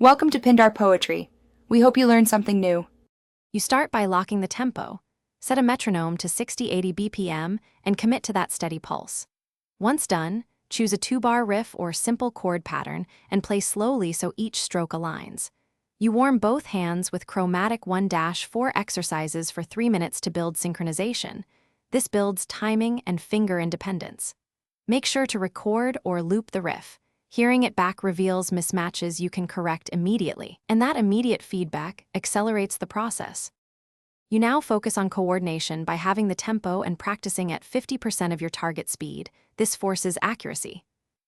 Welcome to Pindar Poetry. We hope you learned something new. You start by locking the tempo. Set a metronome to 60-80 BPM and commit to that steady pulse. Once done, choose a 2-bar riff or simple chord pattern and play slowly so each stroke aligns. You warm both hands with chromatic 1-4 exercises for 3 minutes to build synchronization. This builds timing and finger independence. Make sure to record or loop the riff. Hearing it back reveals mismatches you can correct immediately, and that immediate feedback accelerates the process. You now focus on coordination by having the tempo and practicing at 50% of your target speed. This forces accuracy.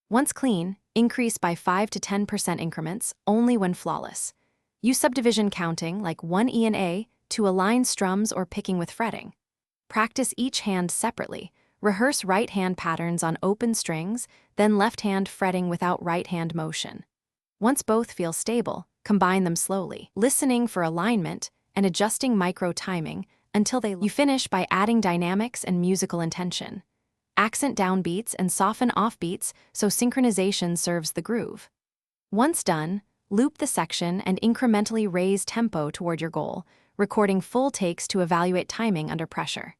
Once clean, increase by 5 to 10% increments only when flawless. Use subdivision counting like 1 E and A to align strums or picking with fretting. Practice each hand separately. Rehearse right hand patterns on open strings, then left hand fretting without right hand motion. Once both feel stable, combine them slowly, listening for alignment and adjusting micro timing until you finish by adding dynamics and musical intention. Accent downbeats and soften offbeats so synchronization serves the groove. Once done, loop the section and incrementally raise tempo toward your goal, recording full takes to evaluate timing under pressure.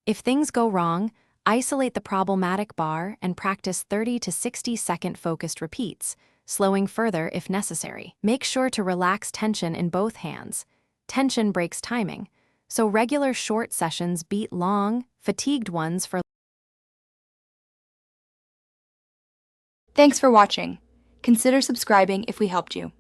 If things go wrong, isolate the problematic bar and practice 30 to 60-second focused repeats, slowing further if necessary. Make sure to relax tension in both hands. Tension breaks timing, so regular short sessions beat long, fatigued ones for. Thanks for watching. Consider subscribing if we helped you.